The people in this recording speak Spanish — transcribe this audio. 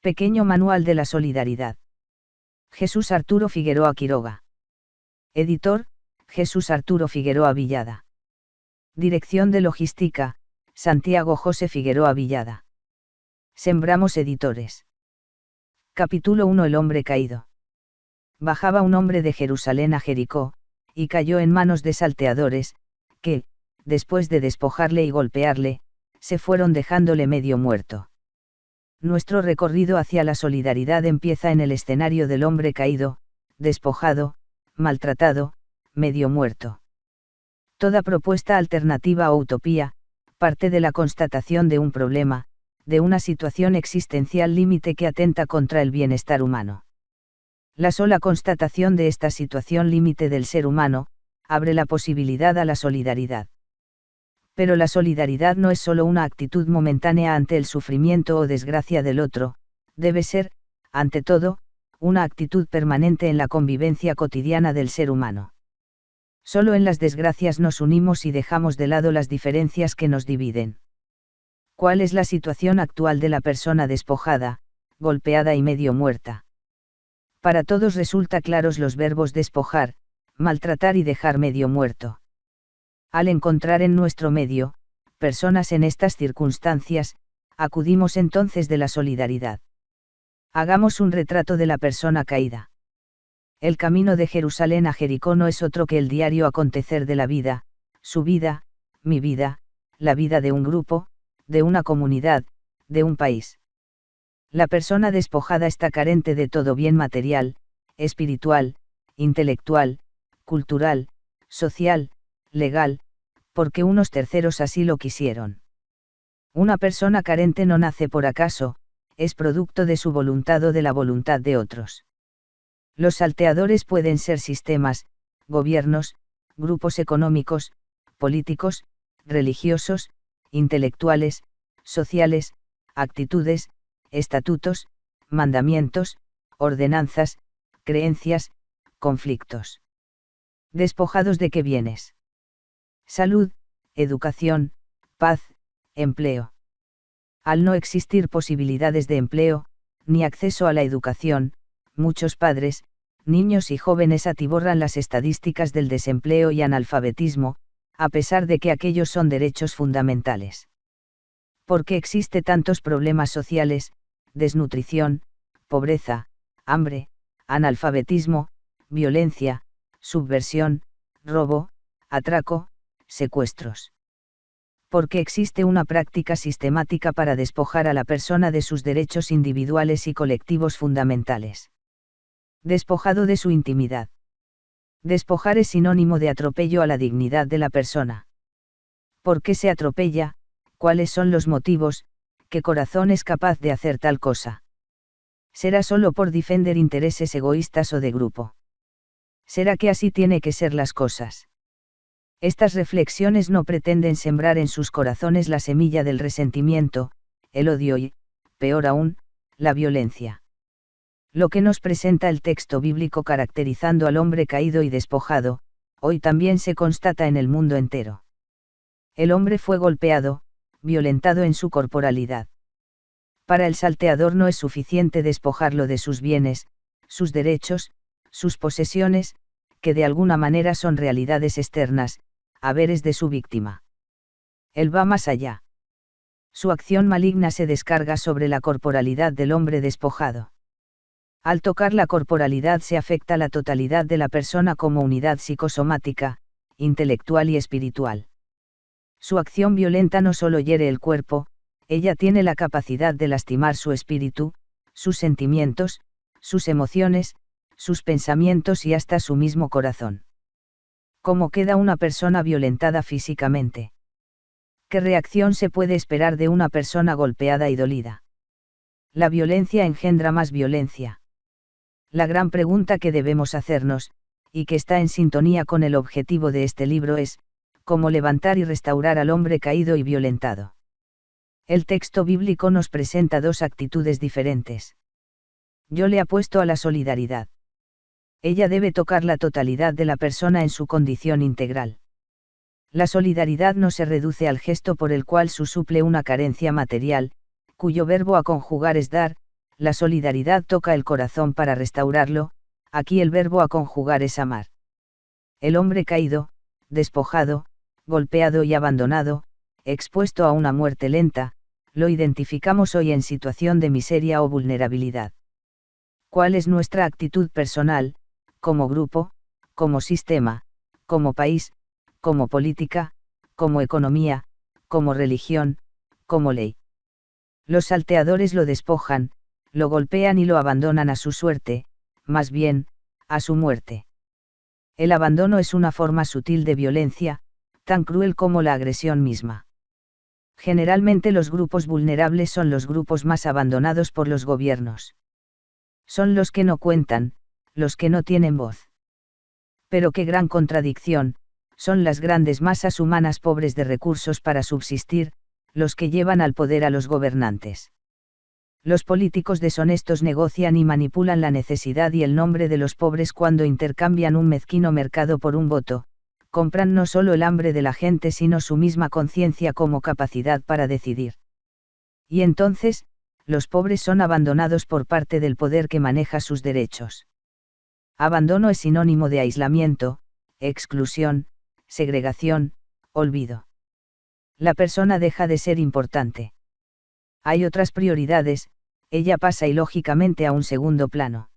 Pequeño Manual de la Solidaridad. Jesús Arturo Figueroa Quiroga. Editor, Jesús Arturo Figueroa Villada. Dirección de Logística, Santiago José Figueroa Villada. Sembramos Editores. Capítulo 1. El hombre caído. Bajaba un hombre de Jerusalén a Jericó, y cayó en manos de salteadores, que, después de despojarle y golpearle, se fueron dejándole medio muerto. Nuestro recorrido hacia la solidaridad empieza en el escenario del hombre caído, despojado, maltratado, medio muerto. Toda propuesta alternativa o utopía, parte de la constatación de un problema, de una situación existencial límite que atenta contra el bienestar humano. La sola constatación de esta situación límite del ser humano, abre la posibilidad a la solidaridad. Pero la solidaridad no es solo una actitud momentánea ante el sufrimiento o desgracia del otro, debe ser, ante todo, una actitud permanente en la convivencia cotidiana del ser humano. Solo en las desgracias nos unimos y dejamos de lado las diferencias que nos dividen. ¿Cuál es la situación actual de la persona despojada, golpeada y medio muerta? Para todos resulta claros los verbos despojar, maltratar y dejar medio muerto. Al encontrar en nuestro medio, personas en estas circunstancias, acudimos entonces de la solidaridad. Hagamos un retrato de la persona caída. El camino de Jerusalén a Jericó no es otro que el diario acontecer de la vida, su vida, mi vida, la vida de un grupo, de una comunidad, de un país. La persona despojada está carente de todo bien material, espiritual, intelectual, cultural, social, legal, porque unos terceros así lo quisieron. Una persona carente no nace por acaso, es producto de su voluntad o de la voluntad de otros. Los salteadores pueden ser sistemas, gobiernos, grupos económicos, políticos, religiosos, intelectuales, sociales, actitudes, estatutos, mandamientos, ordenanzas, creencias, conflictos. ¿Despojados de qué bienes? Salud, educación, paz, empleo. Al no existir posibilidades de empleo, ni acceso a la educación, muchos padres, niños y jóvenes atiborran las estadísticas del desempleo y analfabetismo, a pesar de que aquellos son derechos fundamentales. ¿Por qué existe tantos problemas sociales, desnutrición, pobreza, hambre, analfabetismo, violencia, subversión, robo, atraco, secuestros? Porque existe una práctica sistemática para despojar a la persona de sus derechos individuales y colectivos fundamentales. Despojado de su intimidad. Despojar es sinónimo de atropello a la dignidad de la persona. ¿Por qué se atropella? ¿Cuáles son los motivos? ¿Qué corazón es capaz de hacer tal cosa? ¿Será solo por defender intereses egoístas o de grupo? ¿Será que así tiene que ser las cosas? Estas reflexiones no pretenden sembrar en sus corazones la semilla del resentimiento, el odio y, peor aún, la violencia. Lo que nos presenta el texto bíblico caracterizando al hombre caído y despojado, hoy también se constata en el mundo entero. El hombre fue golpeado, violentado en su corporalidad. Para el salteador no es suficiente despojarlo de sus bienes, sus derechos, sus posesiones, que de alguna manera son realidades externas, haberes de su víctima. Él va más allá. Su acción maligna se descarga sobre la corporalidad del hombre despojado. Al tocar la corporalidad se afecta la totalidad de la persona como unidad psicosomática, intelectual y espiritual. Su acción violenta no solo hiere el cuerpo, ella tiene la capacidad de lastimar su espíritu, sus sentimientos, sus emociones, sus pensamientos y hasta su mismo corazón. ¿Cómo queda una persona violentada físicamente? ¿Qué reacción se puede esperar de una persona golpeada y dolida? La violencia engendra más violencia. La gran pregunta que debemos hacernos, y que está en sintonía con el objetivo de este libro es, ¿cómo levantar y restaurar al hombre caído y violentado? El texto bíblico nos presenta dos actitudes diferentes. Yo le apuesto a la solidaridad. Ella debe tocar la totalidad de la persona en su condición integral. La solidaridad no se reduce al gesto por el cual suple una carencia material, cuyo verbo a conjugar es dar, la solidaridad toca el corazón para restaurarlo, aquí el verbo a conjugar es amar. El hombre caído, despojado, golpeado y abandonado, expuesto a una muerte lenta, lo identificamos hoy en situación de miseria o vulnerabilidad. ¿Cuál es nuestra actitud personal, como grupo, como sistema, como país, como política, como economía, como religión, como ley? Los salteadores lo despojan, lo golpean y lo abandonan a su suerte, más bien, a su muerte. El abandono es una forma sutil de violencia, tan cruel como la agresión misma. Generalmente los grupos vulnerables son los grupos más abandonados por los gobiernos. Son los que no cuentan, los que no tienen voz. Pero qué gran contradicción, son las grandes masas humanas pobres de recursos para subsistir, los que llevan al poder a los gobernantes. Los políticos deshonestos negocian y manipulan la necesidad y el nombre de los pobres cuando intercambian un mezquino mercado por un voto, compran no solo el hambre de la gente sino su misma conciencia como capacidad para decidir. Y entonces, los pobres son abandonados por parte del poder que maneja sus derechos. Abandono es sinónimo de aislamiento, exclusión, segregación, olvido. La persona deja de ser importante. Hay otras prioridades, ella pasa ilógicamente a un segundo plano.